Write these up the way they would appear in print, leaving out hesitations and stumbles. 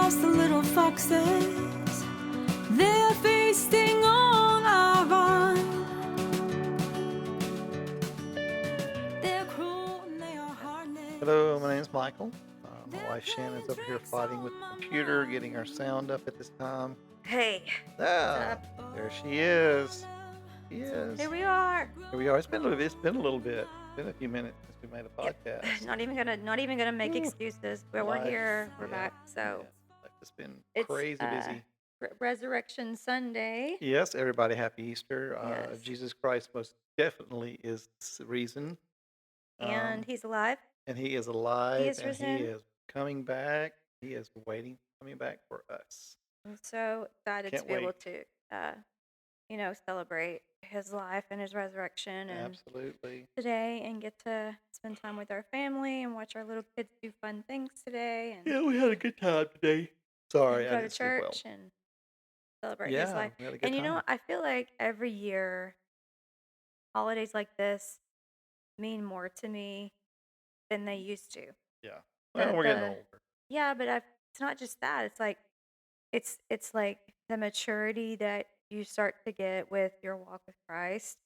across the little foxes. They're feasting on our vine. They're cruel and they are heartless. Hello, my name's Michael. My wife Shannon's over here fighting with the computer, getting our sound up at this time. Hey, Ah, there she is. She is. here we are. Here we are. It's been a little bit. It's been a few minutes since we made a podcast. Not even gonna make Ooh. excuses. But we're Life, here. We're yeah, back. So Life has been it's crazy busy. Resurrection Sunday. Yes, everybody, happy Easter. Yes. Jesus Christ most definitely is the reason. And he's alive. And he is alive. He is and risen. he is coming back. He is waiting, coming back for us. I'm so excited Can't to be able wait. to, celebrate his life and his resurrection and Absolutely. today, and get to spend time with our family and watch our little kids do fun things today, and Yeah, we had a good time today. Sorry, I go to didn't sleep well. church and celebrate his Yeah, life. we had a good And time. I feel like every year holidays like this mean more to me than they used to. Yeah. Well, we're getting The older. Yeah, but it's not just that. It's like it's like the maturity that you start to get with your walk with Christ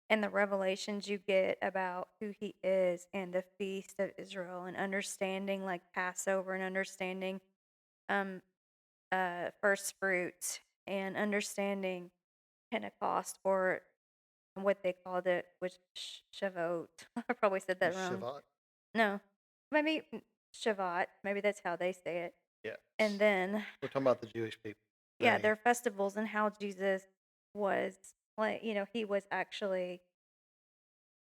and the revelations you get about who he is and the feast of Israel and understanding like Passover and understanding um first fruits and understanding Pentecost, or what they called it, which Shavuot. I probably said that wrong. Shabbat? No, maybe Shavat. Maybe that's how they say it. Yes. And then, We're talking about the Jewish people. yeah, They- their festivals and how Jesus was, like, he was actually,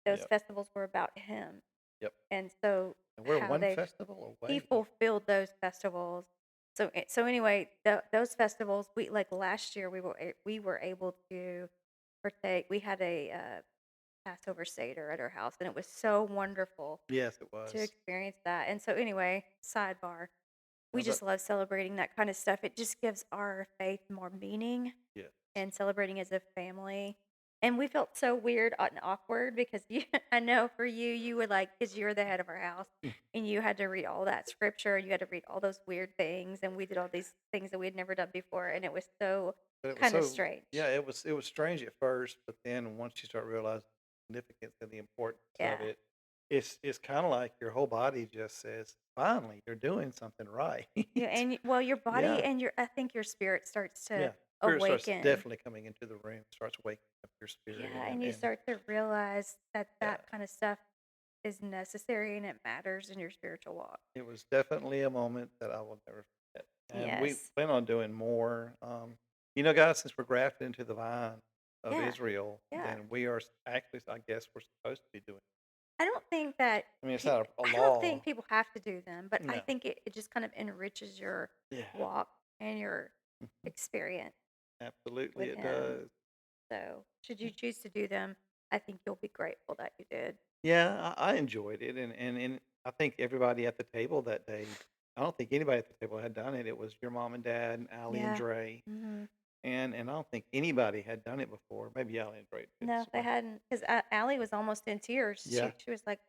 those Yep. festivals were about him. Yep. And so, And we're how one they, festival he away. fulfilled those festivals. So anyway, those festivals, we like last year we were able to partake. We had a Passover Seder at our house, and it was so wonderful Yes, it to was. experience that. And so anyway, sidebar, we Now just love celebrating that kind of stuff. It just gives our faith more meaning yes. and celebrating as a family. And we felt so weird and awkward because I know for you would like, because you're the head of our house and you had to read all that scripture and you had to read all those weird things. And we did all these things that we had never done before. And it was so But it was kind of so strange. yeah, it was strange at first, but then once you start realizing the significance and the importance Yeah. of it, it's kind of like your whole body just says, "Finally, you're doing something right." Yeah. And well, your body Yeah. and I think your spirit starts to Yeah. Spirit starts awaken. definitely coming into the room, starts waking up your spirit. Yeah, and you start to realize that Yeah. that kind of stuff is necessary and it matters in your spiritual walk. It was definitely a moment that I will never forget. And we Yes. plan on doing more. Guys, since we're grafted into the vine of Yeah. Israel, Yeah. then we are actually, I guess, we're supposed to be doing. I don't think that I mean, it's not a I law. don't think people have to do them, but I No. think it just kind of enriches your Yeah. walk and your Mhm. experience Absolutely, with it him. does. So, should you choose to do them, I think you'll be grateful that you did. Yeah, I enjoyed it, and I think everybody at the table that day. I don't think anybody at the table had done it. It was your mom and dad, and Allie and Yeah. Dre, Hmm. and I don't think anybody had done it before. Maybe Allie and Dre did. No, they hadn't, because Allie was almost in tears. Yeah. She was like,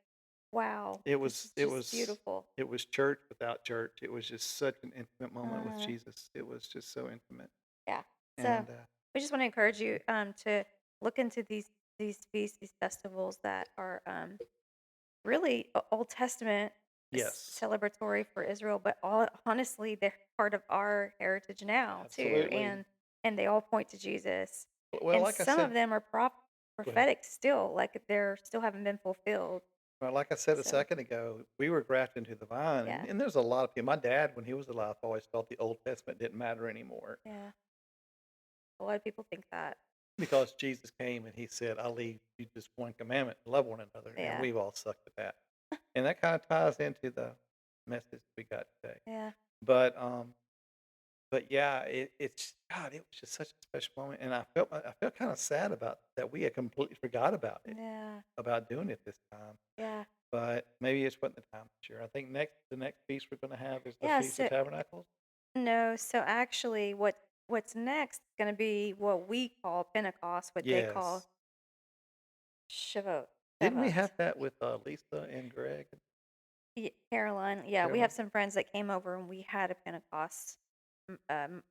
"Wow, It this was is it just was beautiful." it was church without church. It was just such an intimate moment with Uh-huh. Jesus. It was just so intimate. Yeah. So And we just want to encourage you to look into these feasts, these festivals that are really Old Testament yes, celebratory for Israel, but honestly, they're part of our heritage now too, absolutely. and they all point to Jesus. Well, And like I some of said, them are go ahead. prophetic still, like they're still haven't been fulfilled. Well, like I said a So second ago, we were grafted into the vine, yeah, and there's a lot of people. My dad, when he was alive, always thought the Old Testament didn't matter anymore yeah. A lot of people think that. because Jesus came and he said, "I leave you just one commandment: love one another," and Yeah, we've all sucked at that. And that kind of ties into the message we got today. yeah, But But yeah, it's God, it was just such a special moment, and I felt kind of sad about that we had completely forgot about it, yeah, about doing it this time. yeah, But maybe it's wasn't the time this year. I think the next feast we're going to have is the yeah. Feast of Tabernacles. No, so actually, what's next is going to be what we call Pentecost, what they call Yes. Shavuot. Didn't we Shavuot. have that with Lisa and Greg? Caroline, yeah, we Caroline? have some friends that came over and we had a Pentecost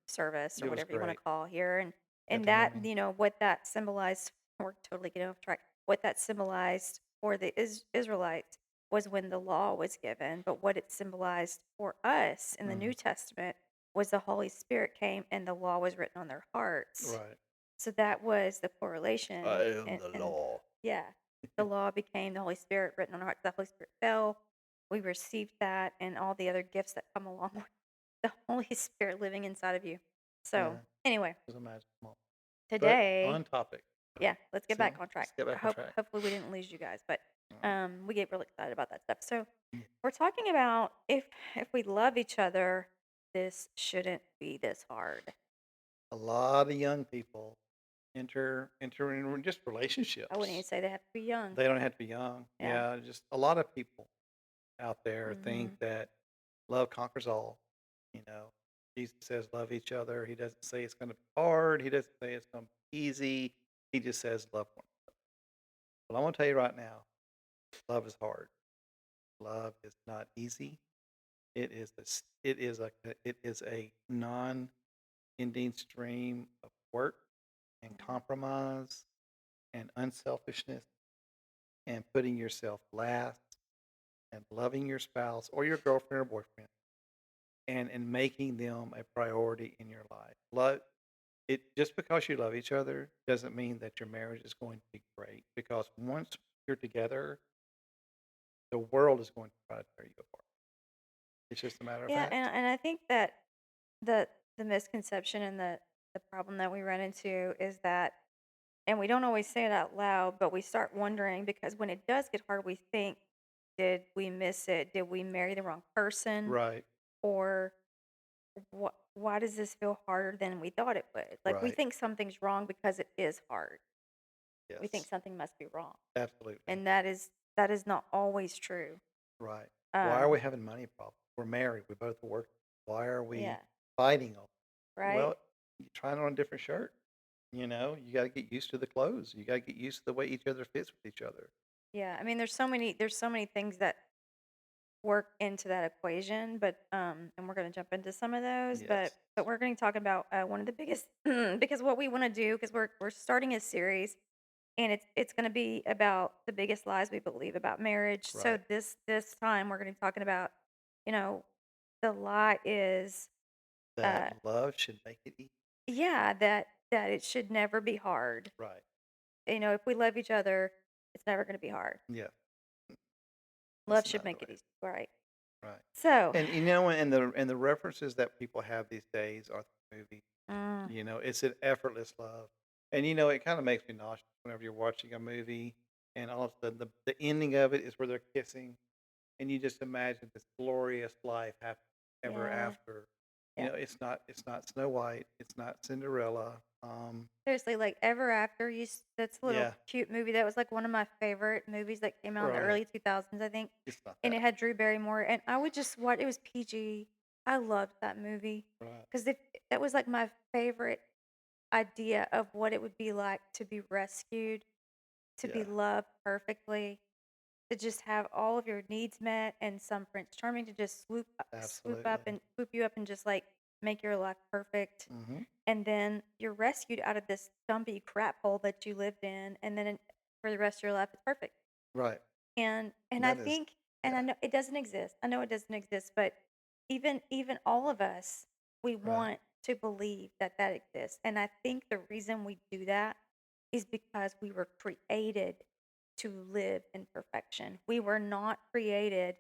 service or It was whatever you want to great. call here, Got and to hear that me. what that symbolized. We're totally getting off track. What that symbolized for the Israelites was when the law was given, but what it symbolized for us in the Mhm. New Testament was the Holy Spirit came and the law was written on their hearts. Right. So that was the correlation, I am the and law. yeah, the law became the Holy Spirit written on our hearts. The Holy Spirit fell. We received that and all the other gifts that come along with the Holy Spirit living inside of you. So Yeah, anyway, it was a magical moment. But today, on topic. yeah, let's get See, back on track. let's get back on track. Hopefully we didn't lose you guys, but Mm. we get really excited about that stuff. So Yeah. we're talking about if we love each other, this shouldn't be this hard. A lot of young people enter in just I wouldn't even relationships. say they have to be young. They don't have to be young. Yeah. Yeah, just a lot of people out there think Hmm. that love conquers all. You know, Jesus says love each other. He doesn't say it's going to be hard. He doesn't say it's going to be easy. He just says love one. But I want to tell you right now, love is hard. Love is not easy. It is a non-ending stream of work and compromise and unselfishness and putting yourself last and loving your spouse or your girlfriend or boyfriend and making them a priority in your life. Love it just because you love each other doesn't mean that your marriage is going to be great because once you're together, the world is going to try to tear you apart. It's just a matter of Yeah, fact. and I think that the the misconception and the problem that we run into is that, and we don't always say it out loud, but we start wondering because when it does get hard, we think, did we miss it? Did we marry the wrong person? Right, Or why does this feel harder than we thought it would? Like we right. think something's wrong because it is hard. We think Yes, something must be wrong. absolutely. And that is not always true. Right. Why are Um, we having money problems? We're married. We both work. Why are we yeah, fighting over? right? Well, you're trying on a different shirt. You got to get used to the clothes. You got to get used to the way each other fits with each other. Yeah. I mean, there's so many things that work into that equation, but and we're going to jump into some of those, but Yes. we're going to talk about one of the biggest because what we want to do because we're starting a series and it's going to be about the biggest lies we believe about marriage. So Right. this time we're going to be talking about, you know, the lie is That uh love should make it easy. yeah, that it should never be hard. Right. If we love each other, it's never going to be hard. Yeah. Love That's should not make the it way. easy, right? Right. So, And and the references that people have these days are the movie. mm, It's an effortless love. And it kind of makes me nauseous whenever you're watching a movie and all of a sudden the ending of it is where they're kissing and you just imagine this glorious life happening ever yeah, after. yeah. It's not Snow White, it's not Cinderella. Seriously, like Ever After, that's a little Yeah, cute movie. That was like one of my favorite movies that came out in the right. early 2000s, I think. It's not And that. it had Drew Barrymore, and I would just watch. It was PG. I loved that movie Right. because that was like my favorite idea of what it would be like to be rescued, to be Yeah, loved perfectly, to just have all of your needs met, and some Prince Charming to just absolutely. swoop you up and just like make your life perfect. Hmm. And then you're rescued out of this dumpy crap hole that you lived in, and then for the rest of your life, it's perfect. Right. And I That is, think, and yeah, I know it doesn't exist. I know it doesn't exist, but even all of us, we right. want to believe that that exists. And I think the reason we do that is because we were created to live in perfection. We were not created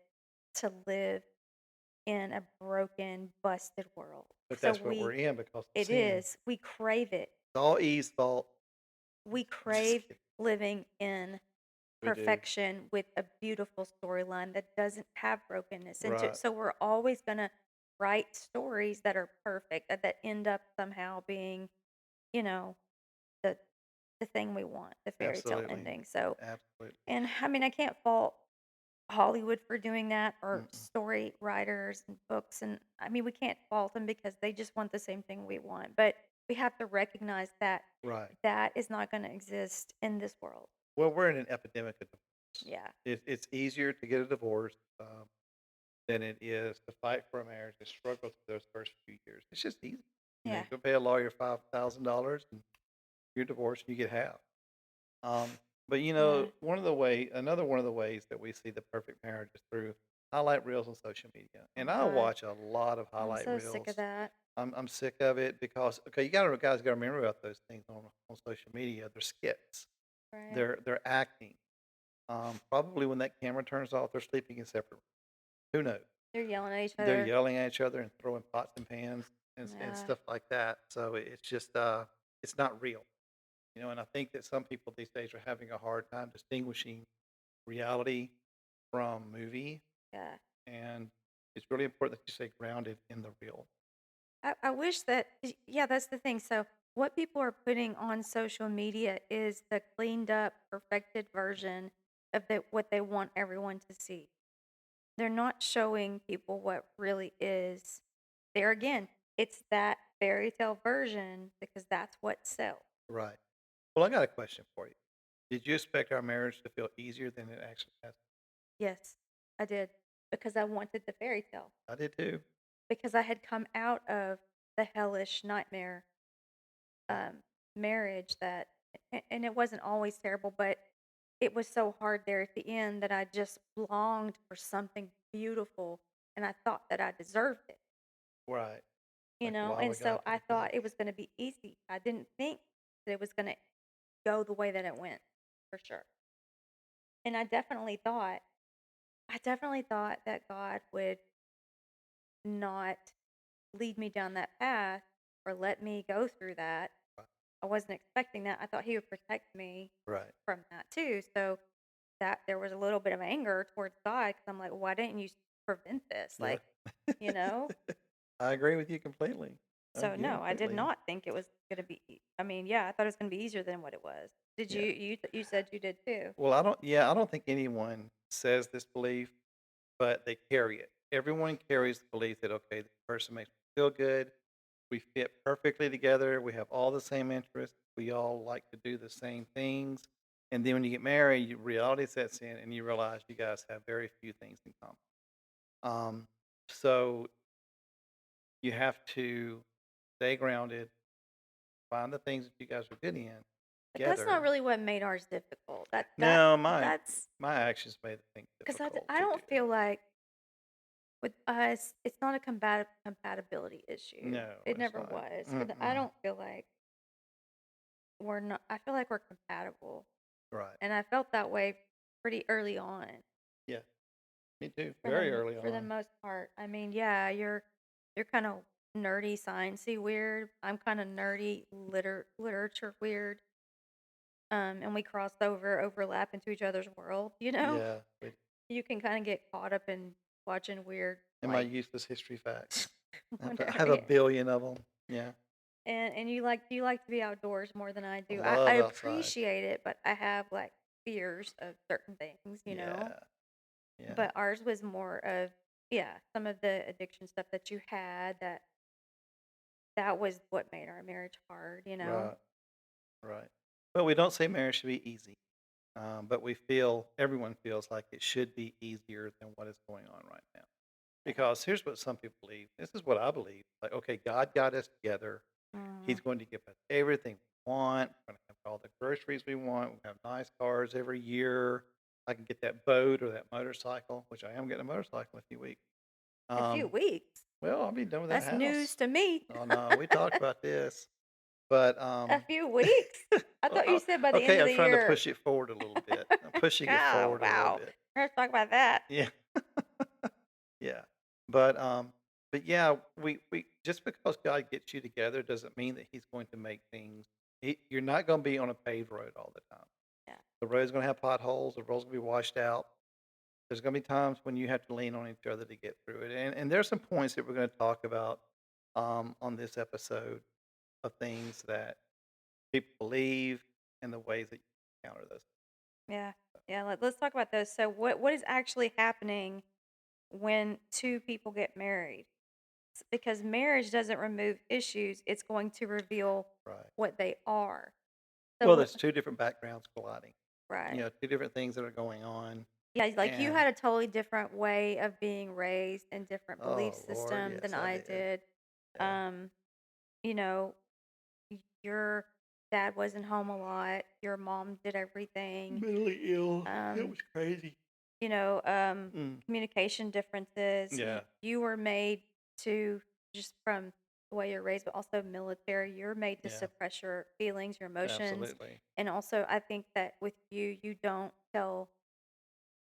to live in a broken, busted world. But So that's what we're in because of it sin. is, we crave it. It's all Eve's fault. We Just crave kidding. living in We do. perfection with a beautiful storyline that doesn't have brokenness into it. Right. So we're always going to write stories that are perfect that end up somehow being, you know, the the thing we want, the fairy tale Absolutely. ending. So, Absolutely. and I mean, I can't fault Hollywood for doing that or Mm-mm. story writers and books, and I mean, we can't fault them because they just want the same thing we want. But we have to recognize that Right. that is not going to exist in this world. Well, we're in an epidemic of divorce. Yeah. It's easier to get a divorce. than it is to fight for a marriage and struggle through those first few years. It's just easy. Yeah. You go pay a lawyer $5,000 and you're divorced and you get half. Um, but Yeah. another one of the ways that we see the perfect marriage is through highlight reels on social media. Oh And I God, watch a lot of I'm highlight so sick of reels. that. I'm sick of it because okay, guys got to remember about those things on social media. They're skits. Right. They're acting. Probably when that camera turns off, they're sleeping in separate rooms. Who knows? They're yelling at each They're other. yelling at each other and throwing pots and pans and Yeah. stuff like that. So it's just it's not real. And I think that some people these days are having a hard time distinguishing reality from movie, Yeah. and it's really important that you stay grounded in the real. I wish that, yeah, that's the thing. So, what people are putting on social media is the cleaned up, perfected version of what they want everyone to see. They're not showing people what really is. There again, it's that fairy tale version because that's what sells. Right. Well, I got a question for you. Did you expect our marriage to feel easier than it actually has? Yes, I did because I wanted the fairy tale I did too. because I had come out of the hellish nightmare um, marriage and it wasn't always terrible, but it was so hard there at the end that I just longed for something beautiful and I thought that I deserved it, Right. you Like, know? why And would God so put I it through thought it this? was going to be easy. I didn't think that it was going to go the way that it went for sure. And I definitely thought that God would not lead me down that path or let me go through that. Right. I wasn't expecting that. I thought he would protect me Right. from that too. So that there was a little bit of anger towards God because I'm like, why didn't you prevent this? Yeah. Like, you know? I agree with you completely. So Yeah, no, I did completely. not think it was going to be. I mean, yeah, I thought it was going to be easier than what it was. Did Yeah. you? You said you did too. Well, I don't think anyone says this belief, but they carry it. Everyone carries the belief that, okay, this person makes me feel good. We fit perfectly together. We have all the same interests. We all like to do the same things. And then when you get married, reality sets in and you realize you guys have very few things in common. So you have to stay grounded, find the things that you guys are good in But that's not together. really what made ours difficult. No, my That's my actions made things because difficult I to don't do. feel like with us, it's not a compatibility issue. No, It it's never not. was. I Mm-mm. don't feel like we're not. I feel like we're compatible, Right. and I felt that way pretty early on. Yeah, me too. Very early For the on. most part. I mean, yeah, you're kind of nerdy, sciencey weird. I'm kind of nerdy, literature weird. And we crossed overlap into each other's world. You know, Yeah. you can kind of get caught up in watching weird, And my like, useless history facts. I whatever. have a Yeah. billion of them. Yeah. And you like to be outdoors more than I I do. I love outside. appreciate it, but I have like fears of certain things. You know, Yeah. Yeah. but ours was more of, yeah, some of the addiction stuff that you had that was what made our marriage hard, you know? Right. Right. Well, we don't say marriage should be easy, but everyone feels like it should be easier than what is going on right now. Yeah. Because here's what some people believe. This is what I believe. Like, okay, God got us together. Mm. He's going to give us everything we want. We're going to have all the groceries we want. We have nice cars every year. I can get that boat or that motorcycle, which I am getting a motorcycle in a few weeks. A few Um, weeks. well, I'll be done with that That's news house. to me. Oh no, we talked about this, but A few weeks? I well, thought you said by the end okay, of I'm the trying to year. push it forward a little bit. I'm pushing it Oh, forward a little wow. bit. Let's talk about that. Yeah. Yeah. But yeah, we just because God gets you together doesn't mean that he's going to make things you're not going to be on a paved road all the time. Yeah. The road's going to have potholes, the road's going to be washed out. There's going to be times when you have to lean on each other to get through it. And there's some points that we're going to talk about on this episode of things that people believe and the ways that you counter those. Yeah. Yeah. Let's talk about those. So, what is actually happening when two people get married? Because marriage doesn't remove issues, it's going to reveal Right. what they are. So, Well, there's two different backgrounds colliding. right. Two different things that are going on. Yeah, like you And had a totally different way of being raised and different belief oh Lord, system than yes, I I did. did. Yeah, Um, you know, your dad wasn't home a lot. Your mom did everything. mentally ill. It Um, was crazy. you know, Mm, communication differences. yeah, You were made to, just from the way you're raised, but also military, you're made to yeah, suppress your feelings, your emotions. absolutely. And also, I think that with you, you don't tell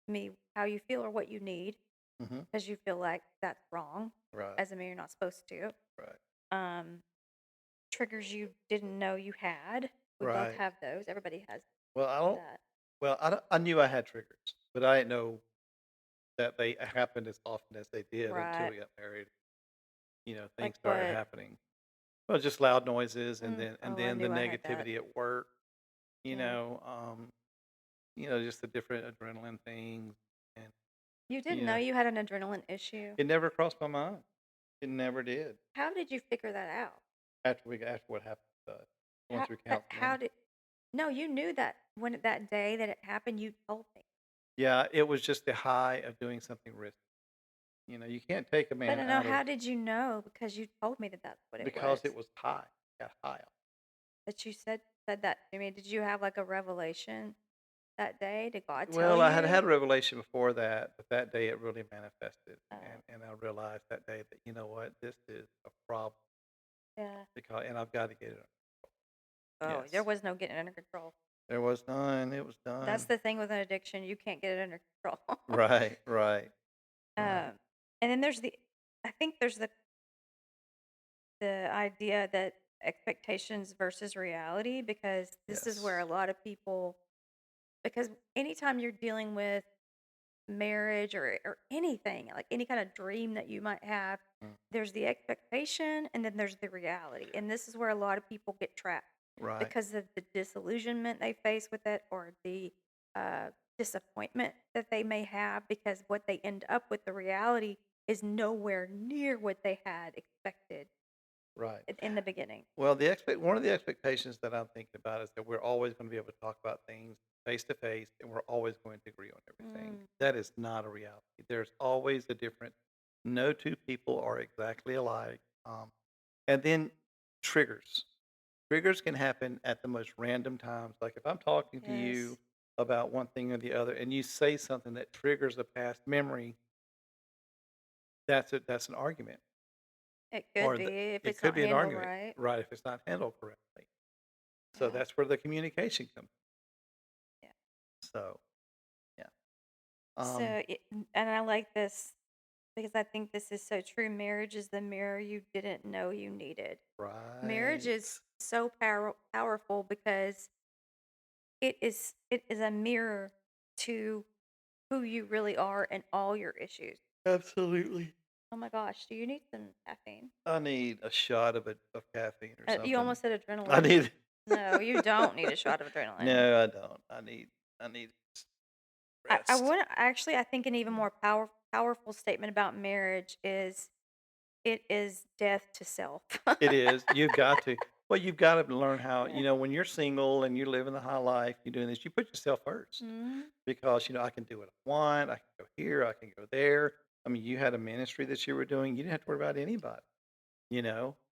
me how you feel or what you need Hmm. because you feel like that's wrong. Right, As a man, you're not supposed to. right, Um, Triggers you didn't know you had. We both right. have those. Everybody has Well, I don't. that. Well, I don't, I knew I had triggers, but I didn't know that they happened as often as they did until Right. we got married. Like Things started what? happening. Well, just loud noises, and Oh, I then the knew I had that. negativity at work. You Yeah. know, just the different adrenaline things, and You didn't you know know, you had an adrenaline issue. it never crossed my mind. It never did. How did you figure that out? After what happened to us, going through But how counseling. did? No, you knew that when that day that it happened. You told me. Yeah, it was just the high of doing something risky. You can't take a But man I know. out of How did you know? Because you told me that that's what it because was. it was high. Got high. That you said that to me. Did you have like a revelation that day? Did God tell Well, I had you? had a revelation before that, but that day it really manifested, Oh, and I realized that day that you know what, this is a problem yeah. and I've got to get it. Oh, there Yes, was no getting it under control. there was none. It was That's done. the thing with an addiction. You can't get it under control. Right, right, right. um, and then there's I think there's the idea that expectations versus reality, because this is where Yes, a lot of people, because anytime you're dealing with marriage or anything, like any kind of dream that you might have, mm, there's the expectation and then there's the reality. And this is where a lot of people get trapped right, because of the disillusionment they face with it, or the uh, disappointment that they may have, because what they end up with, the reality, is nowhere near what they had expected right. in the beginning. Well, one of the expectations that I'm thinking about is that we're always going to be able to talk about things face to face, and we're always going to agree on everything. Mm, That is not a reality. There's always a difference. No two people are exactly alike. And then triggers. Triggers can happen at the most random times. Like if I'm talking to you yes, about one thing or the other, and you say something that triggers a past memory, that's an argument, it could or be if it it's could not be an handled argument, right. right? If it's not handled correctly. So Yeah, that's where the communication comes. yeah. So yeah, um, So, and I like this because I think this is so true. Marriage is the mirror you didn't know you needed. Marriage right, is so powerful because it is a mirror to who you really are and all your issues. absolutely. Oh my gosh, do you need some caffeine? I need a shot of caffeine or You something. almost said I adrenaline. need. No, you don't need a shot of adrenaline. No, I don't. I need I rest. want to actually, I think an even more powerful statement about marriage is it is death to self. It is. You've got to. Well, you've got to learn how. Yeah. When you're single and you're living the high life, you're doing this. You put yourself first Mhm. because I can do what I want. I can go here. I can go there. I mean, you had a ministry that you were doing. You didn't have to worry about anybody.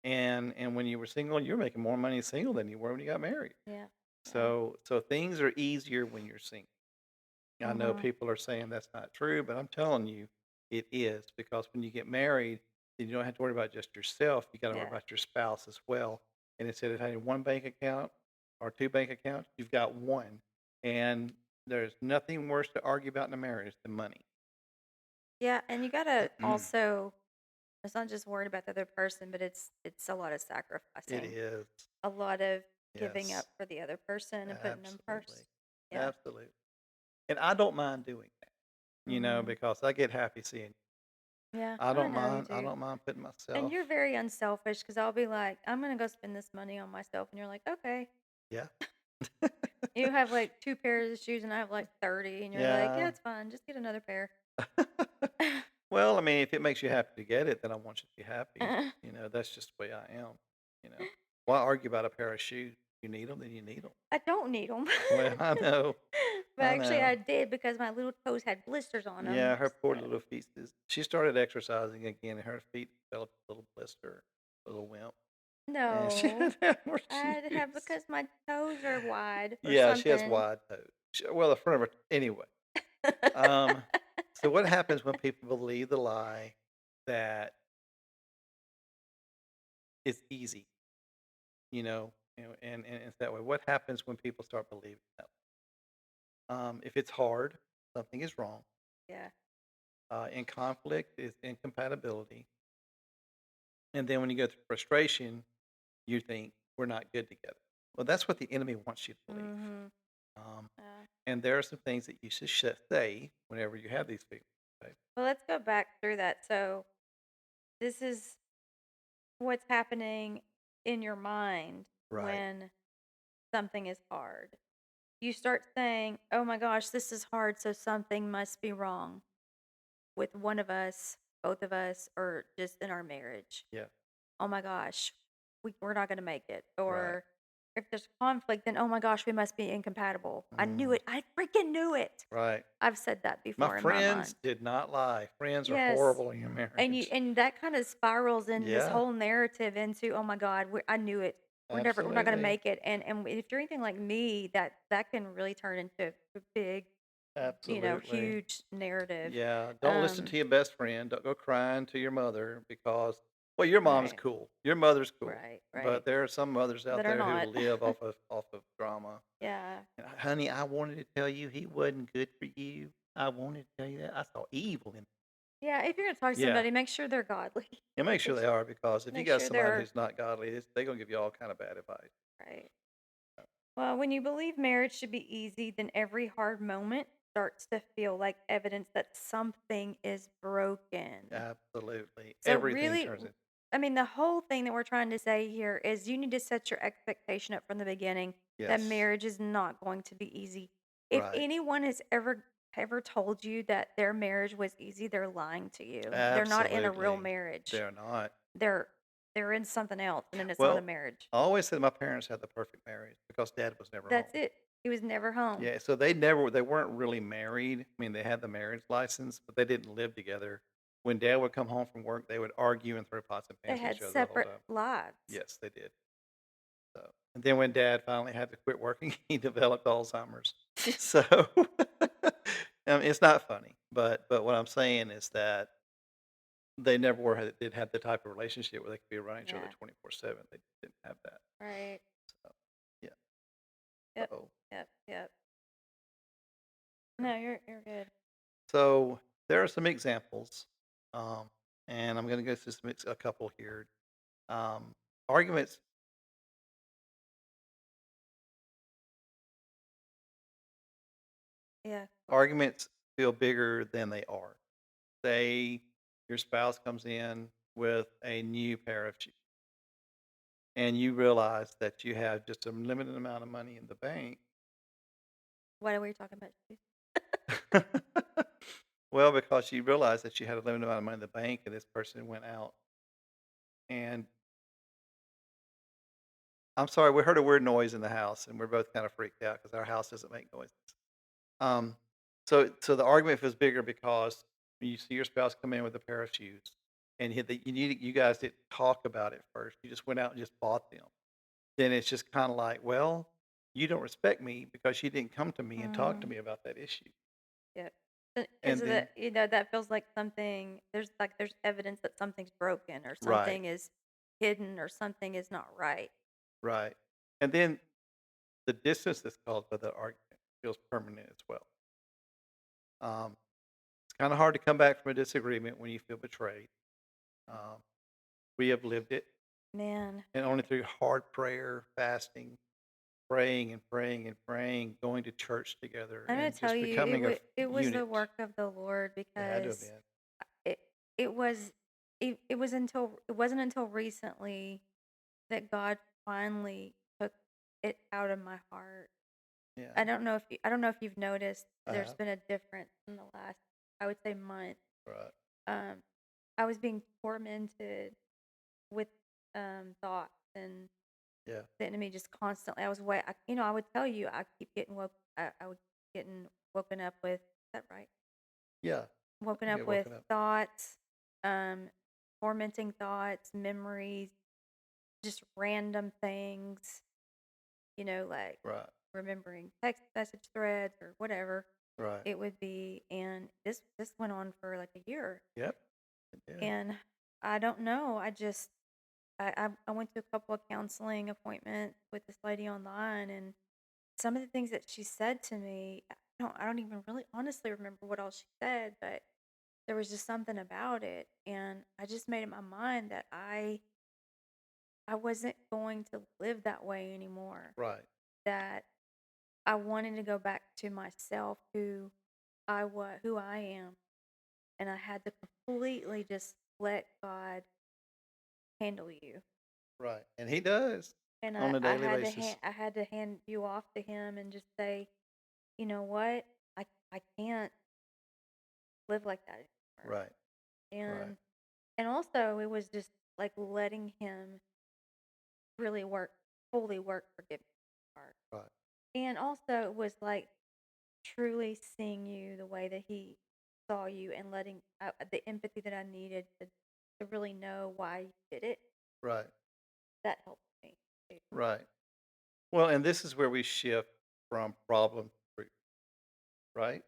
And when you were single, you were making more money single than you were when you got married. Yeah. Yeah. So things are easier when you're single. I know Mhm. people are saying that's not true, but I'm telling you, it is, because when you get married, then you don't have to worry about just yourself. You got to worry Yeah. about your spouse as well. And instead of having one bank account or two bank accounts, you've got one. And there's nothing worse to argue about in a marriage than money. Yeah, and you gotta also, it's not just worried about the other person, but it's a lot of It sacrificing, is. a lot of giving up Yes, for the other person and putting them absolutely. first. Yeah. Absolutely. And I don't mind doing that, Mhm. because I get happy seeing you. Yeah, I I don't know you mind. I do. don't mind putting And myself. you're very unselfish because I'll be like, I'm gonna go spend this money on myself, and you're like, okay. Yeah. You have like two pairs of shoes, and I have like 30, and you're like, yeah, Yeah. it's fine. Just get another pair. Well, I mean, if it makes you happy to get it, then I want you to be happy. That's just the way I am. You know, why argue about a pair of shoes? You need them, then you need them. I don't need them. Well, I know. But I actually, know. I did because my little toes had blisters on Yeah, them. her poor little feet. She started exercising again, and her feet developed a little blister, a little wimp, and she No, didn't have more I had to have shoes. because my toes are wide or Yeah, she has something. wide toes. Well, the front of her. Anyway, um, so what happens when people believe the lie that it's easy? And it's that way. What happens when people start believing that? If it's hard, something is wrong. Yeah. In conflict is incompatibility. And then when you go through frustration, you think we're not good together. Well, that's what the enemy wants you to believe. Mhm. Um, Yeah. and there are some things that you should say whenever you have these feelings. Okay? Well, let's go back through that. So, this is what's happening in your mind Right. when something is hard. You start saying, "Oh my gosh, this is hard, so something must be wrong with one of us, both of us, or just in our marriage. Yeah. Oh my gosh, we're not going to make it." Right. Or if there's conflict, then, "Oh my gosh, we must be incompatible. I knew Mm, it. I freaking knew it." right. I've said that My before in my friends mind. did not lie. Friends are Yes. horrible in your And marriage. that kind of spirals in this Yeah, whole narrative into, "Oh my God, I knew it. We're not going to absolutely. make it." And if you're anything like me, that can really turn into a big, Absolutely. huge narrative. Yeah, don't listen Um, to your best friend. Don't go crying to your mother because, well, your mom's right, cool. Your mother's cool. right, But right. there are some mothers out That are there who not. live off of drama. Yeah. Honey, I wanted to tell you he wasn't good for you. I wanted to tell you that. I saw evil in him. Yeah, if you're gonna talk to Yeah. somebody, make sure they're godly. And make sure Make they are because if you make got sure somebody they're who's not godly, they're gonna give you all kind of bad advice. right. Well, when you believe marriage should be easy, then every hard moment starts to feel like evidence that something is broken. Absolutely. So Everything really, turns in. I mean, the whole thing that we're trying to say here is you need to set your expectation up from the beginning that Yes. marriage is not going to be easy. If Right. anyone has ever told you that their marriage was easy, they're lying to you. They're not in a real Absolutely. marriage. They're not. They're they're in something else, and then it's not a Well, marriage. I always said my parents had the perfect marriage because dad was never home. That's it. He was never home. Yeah, so they weren't really married. I mean, they had the marriage license, but they didn't live together. When dad would come home from work, they would argue and throw pots and They pans at had each other the whole separate time. lives. Yes, they did. So, and then when dad finally had to quit working, he developed Alzheimer's. So, it's not funny, but what I'm saying is that they never did have the type of relationship where they could be around each other Yeah. 24/7. They didn't have that. Right. So, yeah. Yep. Oh. Yep. Yep. No, you're good. So there are some examples, um, and I'm going to go through a couple here. Um, arguments Yeah. arguments feel bigger than they are. Say your spouse comes in with a new pair of shoes, and you realize that you have just a limited amount of money in the bank. What are we talking about? Well, because you realize that you had a limited amount of money in the bank, and this person went out and I'm sorry, we heard a weird noise in the house, and we're both kind of freaked out because our house doesn't make noises. Um, so the argument was bigger because you see your spouse come in with a pair of shoes, and you guys didn't talk about it first. You just went out and just bought them. Then it's just kind of like, well, you don't respect me because you didn't come to me and talk to Mm, me about that issue. yep. Because And of then that feels like something. There's evidence that something's broken or right, something is hidden or something is not right. right, and then the distance that's caused by the argument feels permanent as well. It's kind of hard to come back from a disagreement when you feel betrayed. Um, we have lived it, Man, and only through hard prayer, fasting, praying and praying and praying, going to church together, I'm gonna and tell just you, becoming a it was the unit. work of the Lord It had to have because been. it it was it wasn't until recently that God finally took it out of my heart. Yeah, I don't know if you've noticed I there's have. been a difference in the last, I would say, month. Right. Um, I was being tormented with thoughts, and Yeah. the enemy just constantly. I was way I would tell you I keep getting woke. I would getting woken up with, is that right? Yeah. Woken You up get with woken up. thoughts, um, tormenting thoughts, memories, just random things, like Right. remembering text message threads or whatever Right. it would be. And this went on for like a year. Yep. It did. And I don't know. I went to a couple of counseling appointments with this lady online, and some of the things that she said to me, I don't even really honestly remember what all she said, but there was just something about it, and I just made up my mind that I wasn't going to live that way anymore. Right. That I wanted to go back to myself, who I am, and I had to completely just let God handle you. Right. And he does And on a I daily had to basis. I had to hand you off to him and just say, you know what, I can't live like that anymore. Right. Right. And also it was just like letting him really fully work forgiveness part. Right. And also it was like truly seeing you the way that he saw you and letting the empathy that I needed to really know why you did it. Right. That helped me too. Right. Well, and this is where we shift from problem to truth, right?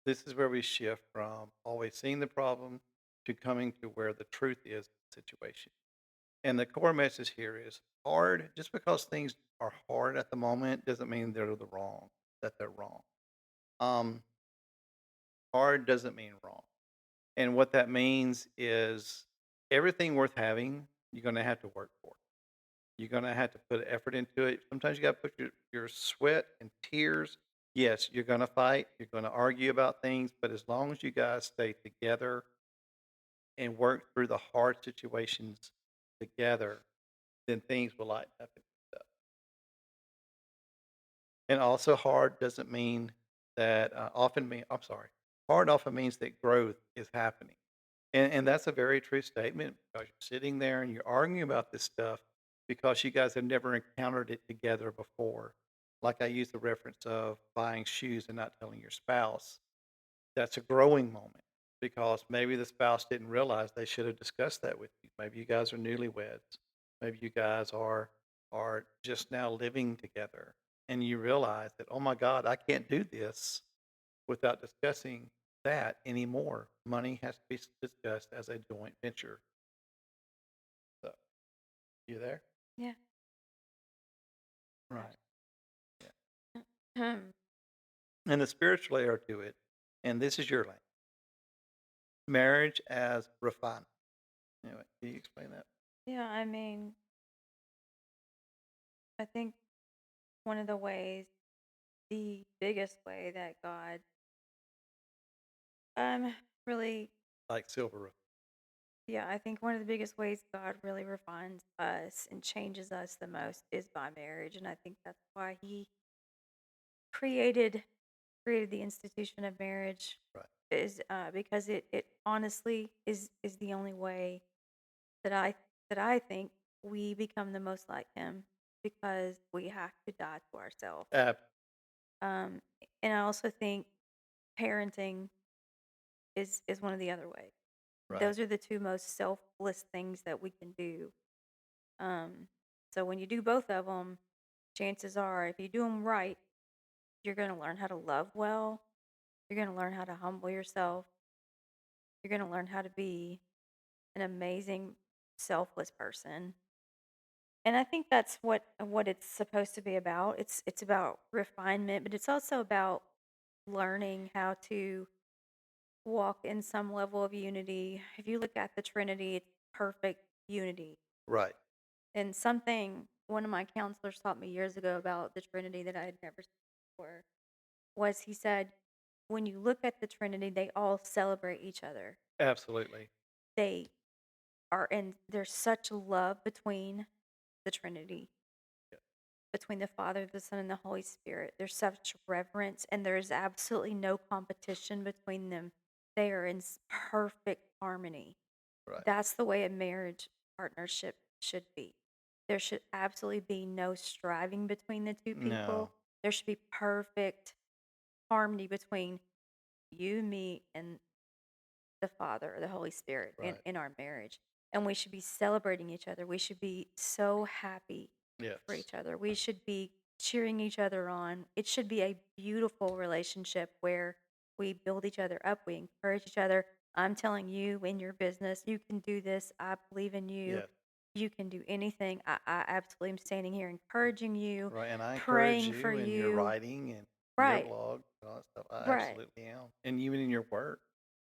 This is where we shift from always seeing the problem to coming to where the truth is in the situation. And the core message here is hard. Just because things are hard at the moment doesn't mean that they're wrong. Um, Hard doesn't mean wrong. And what that means is everything worth having, you're going to have to work for. You're going to have to put effort into it. Sometimes you got to put your sweat and tears. Yes, you're going to fight. You're going to argue about things. But as long as you guys stay together and work through the hard situations together, then things will lighten up and stuff. And also, hard doesn't mean that hard often means that growth is happening. And that's a very true statement because you're sitting there and you're arguing about this stuff because you guys have never encountered it together before. Like I used the reference of buying shoes and not telling your spouse. That's a growing moment because maybe the spouse didn't realize they should have discussed that with you. Maybe you guys are newlyweds. Maybe you guys are just now living together and you realize that, oh my God, I can't do this without discussing that anymore. Money has to be discussed as a joint venture. So, you there? Yeah. Right. Yeah. Hmm. And the spiritual layer to it, and this is your lane. Marriage as refinement. Anyway, can you explain that? Yeah, I mean, I think one of the ways, the biggest way that God really, Like silver roof. yeah, I think one of the biggest ways God really refines us and changes us the most is by marriage. And I think that's why he created created the institution of marriage, Right. is because it honestly is the only way that I think we become the most like him, because we have to die to ourselves. Ab- Um, and I also think parenting is one of the other ways. right. Those are the two most selfless things that we can do. Um, so when you do both of them, chances are, if you do them right, you're going to learn how to love well. You're going to learn how to humble yourself. You're going to learn how to be an amazing, selfless person. And I think that's what it's supposed to be about. It's about refinement, but it's also about learning how to walk in some level of unity. If you look at the Trinity, it's perfect unity. Right. And something one of my counselors taught me years ago about the Trinity that I had never seen before was, he said, when you look at the Trinity, they all celebrate each other. Absolutely. They and there's such love between the Trinity, Yeah. between the Father, the Son, and the Holy Spirit. There's such reverence, and there's absolutely no competition between them. They are in perfect harmony. Right. That's the way a marriage partnership should be. There should absolutely be no striving between the two people. No. There should be perfect harmony between you, me, and the Father or the Holy Spirit Right. in our marriage. And we should be celebrating each other. We should be so happy for Yes. each other. We should be cheering each other on. It should be a beautiful relationship where we build each other up, we encourage each other. I'm telling you in your business, you can do this. I believe in you. Yes. You can do anything. I absolutely am standing here encouraging you, Right. And I encourage praying for you in your you. writing and in your Right, blog and all that stuff. I right. absolutely am. And even in your work.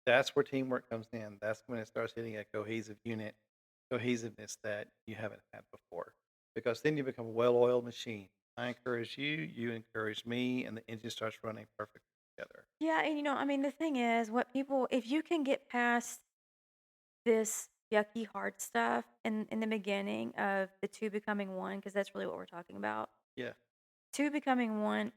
That's where teamwork comes in. That's when it starts hitting a cohesive unit, cohesiveness that you haven't had before. Because then you become a well-oiled machine. I encourage you, you encourage me, and the engine starts running perfectly together. Yeah, and I mean, the thing is, what people, if you can get past this yucky hard stuff in the beginning of the two becoming one, because that's really what we're talking about. Yeah, Two becoming one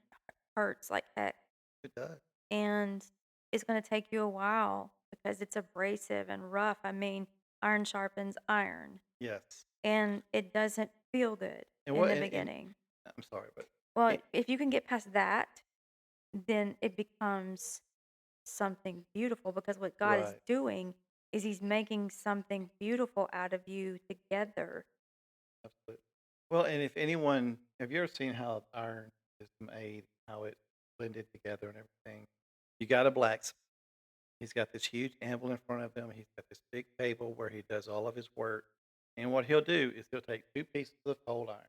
hurts like heck, it does. and it's going to take you a while because it's abrasive and rough. I mean, iron sharpens iron, Yes. and it doesn't feel good And in what the and beginning. I'm sorry, but Well, it, if you can get past that, then it becomes something beautiful because what God is right. doing is He's making something beautiful out of you together. Absolutely. Well, and if anyone, have you ever seen how iron is made, how it's blended together and everything? You got a blacksmith. He's got this huge anvil in front of him. He's got this big table where he does all of his work. And what he'll do is he'll take two pieces of cold iron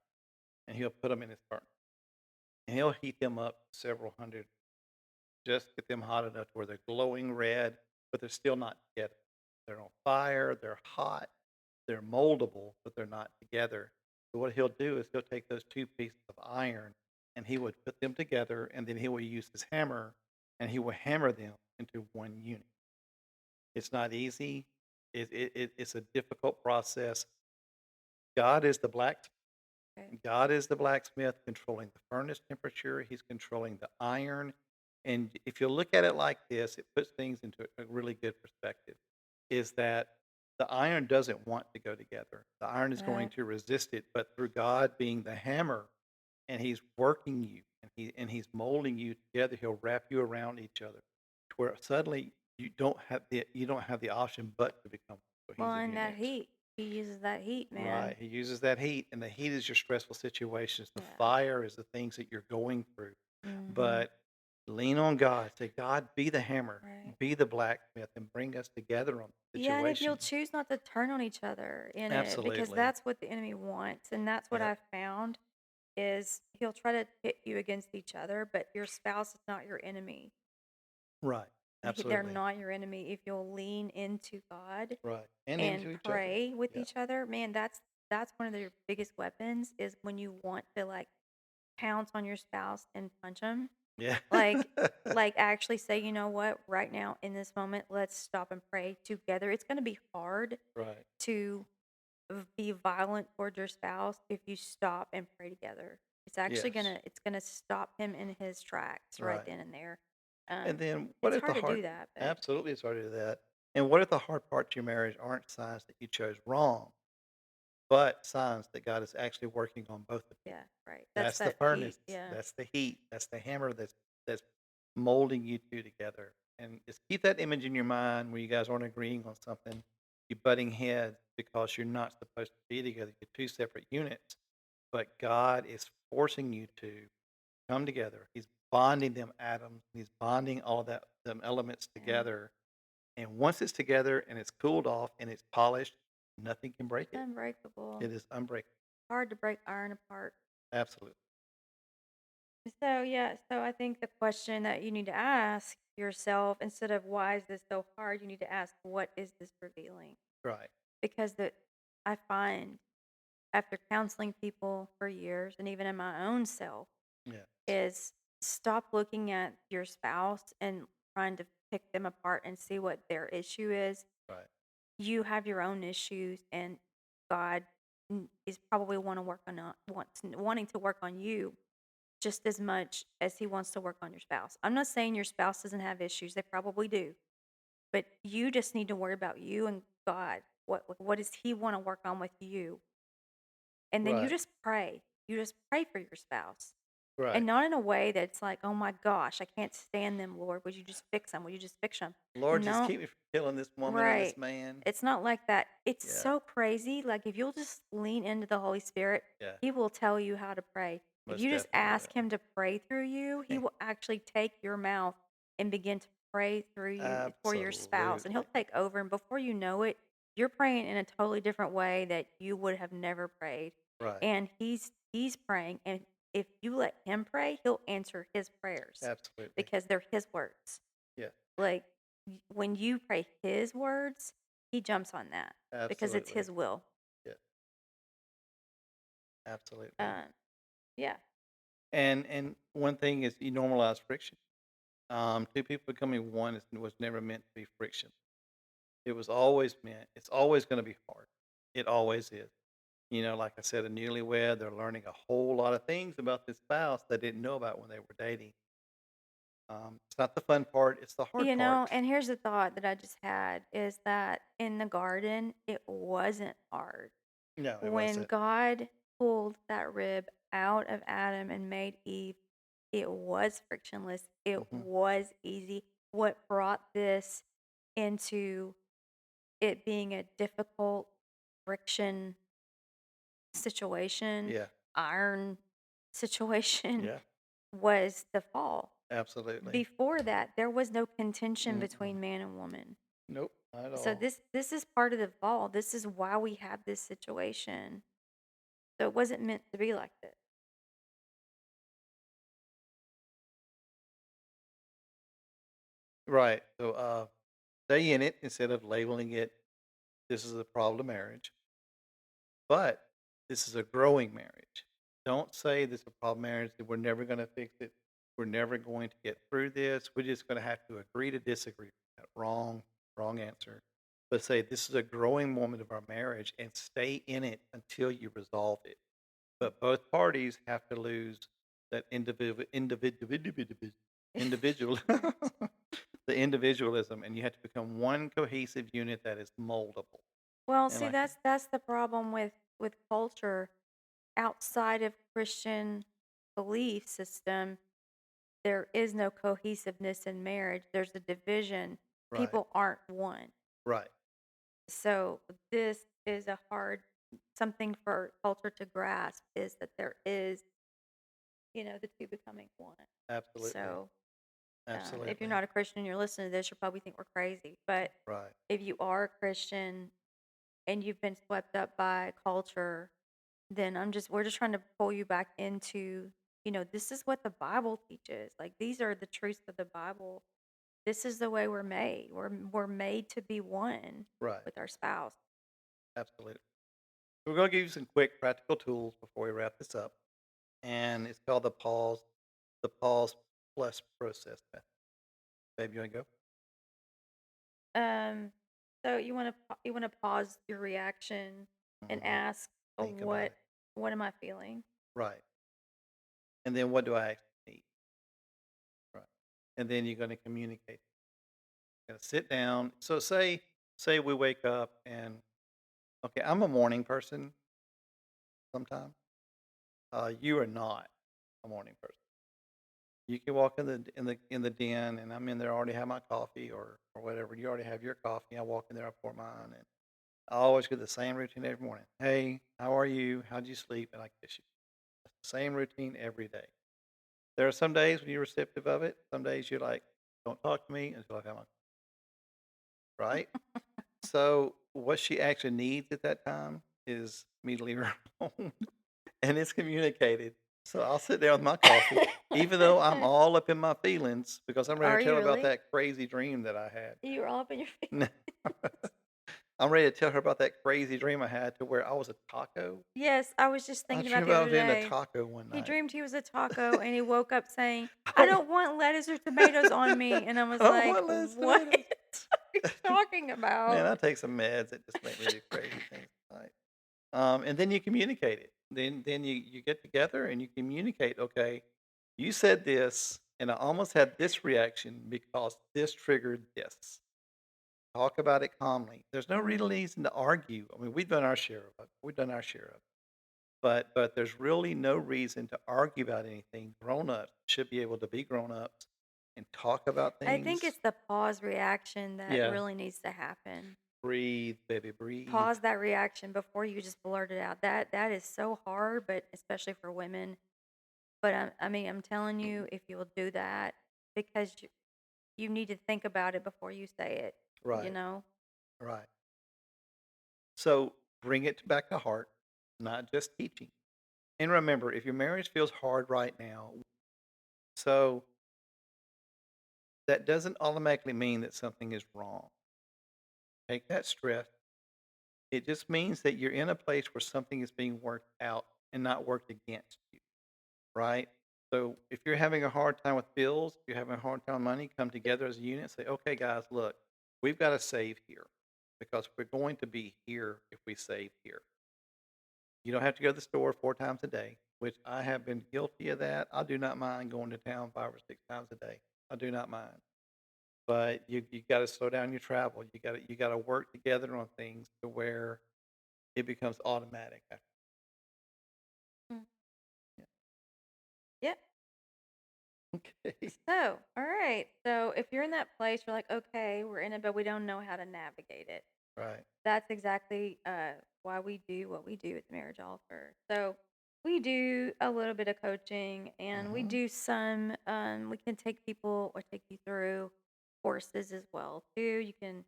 and he'll put them in his furnace. And he'll heat them up several hundred, just get them hot enough to where they're glowing red, but they're still not together. They're on fire, they're hot, they're moldable, but they're not together. So what he'll do is he'll take those two pieces of iron and he would put them together, and then he will use his hammer and he will hammer them into one unit. It's not easy. It's a difficult process. God is the blacksmith. Okay. God is the blacksmith controlling the furnace temperature. He's controlling the iron. And if you look at it like this, it puts things into a really good perspective. Is that the iron doesn't want to go together. The iron is going Right. to resist it, but through God being the hammer, and He's working you, and He's molding you together, He'll wrap you around each other, to where suddenly you don't have the option but to become a Well, cohesive and that unit. heat, He uses that heat, Right. man. He uses that heat, and the heat is your stressful situations. The Yeah. fire is the things that you're going through. Mm-hmm. But lean on God. Say, God, be the hammer, Right. be the blacksmith, and bring us together on the Yeah, and if you'll situation. choose not to turn on each other in it, because Absolutely. that's what the enemy wants, and that's what Yep. I've found is he'll try to pit you against each other, but your spouse is not your enemy. Right. They're Absolutely. not your enemy. If you'll lean into God Right. And and into each other. pray with Yeah. each other, man, that's one of their biggest weapons is when you want to like pounce on your spouse and punch them. Yeah. Like actually say, you know what, right now in this moment, let's stop and pray together. It's going to be hard Right. to be violent towards your spouse if you stop and pray together. It's actually Yes. gonna stop him in his tracks right Right. then and there. And then what It's if the hard to hard, do that, but absolutely, it's hard to do that. And what if the hard parts of your marriage aren't signs that you chose wrong, but signs that God is actually working on both of you? yeah, right. That's That's the that furnace. heat. Yeah. That's the heat. That's the hammer that's molding you two together. And just keep that image in your mind where you guys aren't agreeing on something. You butting heads because you're not supposed to be together. You're two separate units. But God is forcing you to come together. He's bonding them atoms. He's bonding all of that them elements Yeah. together. And once it's together and it's cooled off and it's polished, nothing can break It's it. unbreakable. It is unbreakable. Hard to break iron apart. Absolutely. So yeah, so I think the question that you need to ask yourself instead of why is this so hard, you need to ask what is this revealing? Right. Because I find after counseling people for years and even in my own self Yes. is stop looking at your spouse and trying to pick them apart and see what their issue is. Right. You have your own issues, and God is probably want to work on wanting to work on you just as much as He wants to work on your spouse. I'm not saying your spouse doesn't have issues; they probably do, but you just need to worry about you and God. What does He want to work on with you? And then you Right. just pray. You just pray for your spouse. And Right. not in a way that's like, "Oh my gosh, I can't stand them, Lord. Would you just fix them? Would you just fix them?" Lord, just No, keep me from killing this woman and right. this man. It's not like that. It's Yeah. so crazy. Like, if you'll just lean into the Holy Spirit, Yeah. He will tell you how to pray. If Most you just definitely ask will. Him to pray through you, He will actually take your mouth and begin to pray through you for your spouse. And He'll Absolutely. take over. And before you know it, you're praying in a totally different way that you would have never prayed. Right. And He's praying. And if you let Him pray, He'll answer His prayers Absolutely. because they're His words. Yeah. Like, when you pray His words, He jumps on that because it's Absolutely. His will. Yeah. Absolutely. Um, yeah. And one thing is you normalize friction. Two people becoming one was never meant to be friction. It was always meant. It's always going to be hard. It always is. Like I said, a newlywed, they're learning a whole lot of things about this spouse they didn't know about when they were dating. It's not the fun part; it's the hard part. And here's the thought that I just had is that in the garden, it wasn't hard. No, it When wasn't. God pulled that rib out of Adam and made Eve, it was frictionless. It Hmm. was easy. What brought this into it being a difficult friction situation, Yeah, iron situation, yeah, was the fall. absolutely. Before that, there was no contention Mm-mm. between man and woman. Nope, not at So all. this is part of the fall. This is why we have this situation. So it wasn't meant to be like this. Right. So, stay in it instead of labeling it. This is a problem of marriage, but this is a growing marriage. Don't say this is a problem marriage that we're never going to fix it. We're never going to get through this. We're just going to have to agree to disagree. Wrong, wrong answer. But say this is a growing moment of our marriage and stay in it until you resolve it. But both parties have to lose that individual the individualism, and you have to become one cohesive unit that is moldable. Well, And see, like, that's the problem with culture outside of Christian belief system. There is no cohesiveness in marriage. There's a division. right, People aren't one. right, So this is a hard something for culture to grasp is that there is, the two becoming one. absolutely, So if you're absolutely, not a Christian and you're listening to this, you'll probably think we're crazy. But right, if you are a Christian and you've been swept up by culture, then we're just trying to pull you back into, this is what the Bible teaches. Like, these are the truths of the Bible. This is the way we're made. We're made to be one right, with our spouse. absolutely. We're going to give you some quick practical tools before we wrap this up, and it's called the pause plus process method. Babe, you want to go? Um, so you want to pause your reaction and Hmm. ask, Think about it. what am I feeling? Right. And then what do I actually need? Right. And then you're going to communicate. You're going to sit down. So say we wake up and okay, I'm a morning person sometimes. You are not a morning person. You can walk in the den, and I'm in there. I already have my coffee or whatever. You already have your coffee. I walk in there. I pour mine, and I always get the same routine every morning. Hey, how are you? How'd you sleep? And I kiss you. Same routine every day. There are some days when you're receptive of it. Some days you're like, don't talk to me until I have my right. So what she actually needs at that time is me to leave her alone, and it's communicated. So I'll sit there with my coffee, even though I'm all up in my feelings because I'm ready Are to you tell her about really? that crazy dream that I had. You were all up in your face. No. I'm ready to tell her about that crazy dream I had to where I was a taco. Yes, I was just I thinking about dreamed the I other was eating a day. taco one He night. dreamed he was a taco and he woke up saying, I "I don't, don't want lettuce or tomatoes on me." And I was I don't like, want less "What tomatoes. are you talking Man, about?" I take some meds that just make me do crazy things at night. And then you communicate it. Then you get together and you communicate. Okay, you said this, and I almost had this reaction because this triggered this. Talk about it calmly. There's no real reason to argue. I mean, we've done our share of it. We've done our share of it. But there's really no reason to argue about anything. Grown-ups should be able to be grown-ups and talk about I think things. it's the pause reaction that Yeah. really needs to happen. Breathe, baby, breathe. Pause that reaction before you just blurt it out. That is so hard, but especially for women. But I mean, I'm telling you, if you will do that, because you need to think about it before you say it. You Right, know. right. So bring it back to heart, not just teaching. And remember, if your marriage feels hard right now, so that doesn't automatically mean that something is wrong. Take that stress. It just means that you're in a place where something is being worked out and not worked against you, right? So if you're having a hard time with bills, if you're having a hard time with money, come together as a unit and say, okay, guys, look, we've got to save here because we're going to be here if we save here. You don't have to go to the store 4 times a day, which I have been guilty of that. I do not mind going to town 5 or 6 times a day. I do not mind. But you got to slow down your travel. You got to work together on things to where it becomes automatic. Mm. Yeah. Yep. Okay. So, all right. So, if you're in that place, you're like, okay, we're in it, but we don't know how to navigate it. Right. That's exactly why we do what we do at the marriage altar. So, we do a little bit of coaching, and we Mm-hmm. do some. We can take people or take you through courses as well too. You can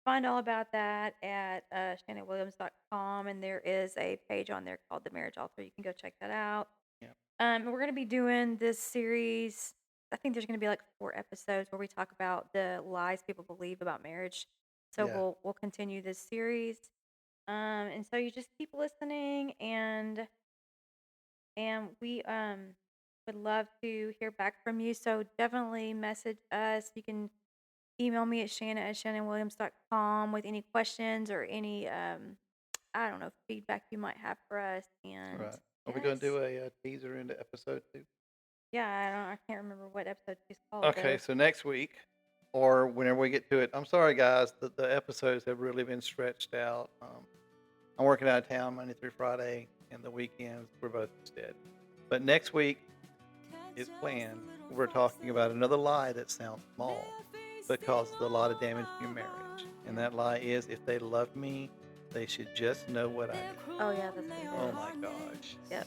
find all about that at shannonwilliams.com, and there is a page on there called the Marriage Altar. You can go check that out. Yeah. We're going to be doing this series. I think there's going to be like 4 episodes where we talk about the lies people believe about marriage. So Yeah. we'll continue this series. And so you just keep listening, and we would love to hear back from you. So definitely message us. You can email me at shannonwilliams.com with any questions or any I don't know, feedback you might have for us. And Right. Are we going to yes. do a teaser into episode 2? Yeah, I can't remember what episode she's called Okay, though. so next week or whenever we get to it, I'm sorry, guys, the episodes have really been stretched out. I'm working out of town Monday through Friday, and the weekends we're both instead. But next week is planned. We're talking about another lie that sounds small but causes a lot of damage to your marriage. And that lie is, if they love me, they should just know what I do. Oh yeah, that's pretty Oh good. my gosh. Yep.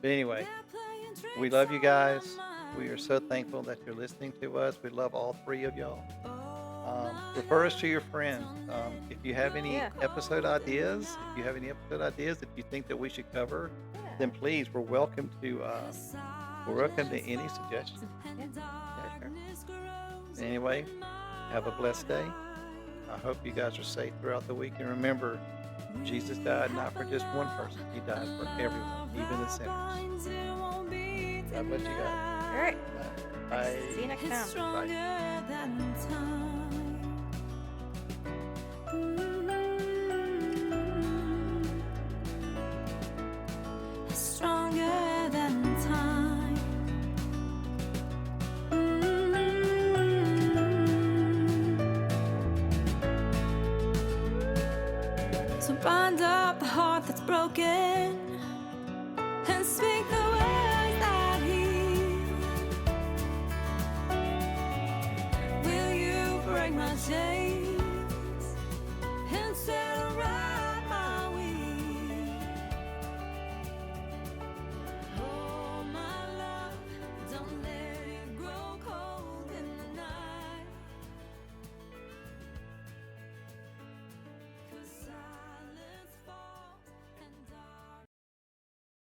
But anyway, we love you guys. We are so thankful that you're listening to us. We love all 3 of y'all. Refer us to your friends. If you have any Yeah. episode ideas, that you think that we should cover, Yeah. then please, we're welcome to any suggestions. Yeah, sure. Anyway, have a blessed day. I hope you guys are safe throughout the week. And remember, Jesus died not for just one person. He died for everyone, even the sinners. God bless you guys. All right. Bye. See you next It's time. stronger than time. It's stronger than time. So bind up the heart that's broken.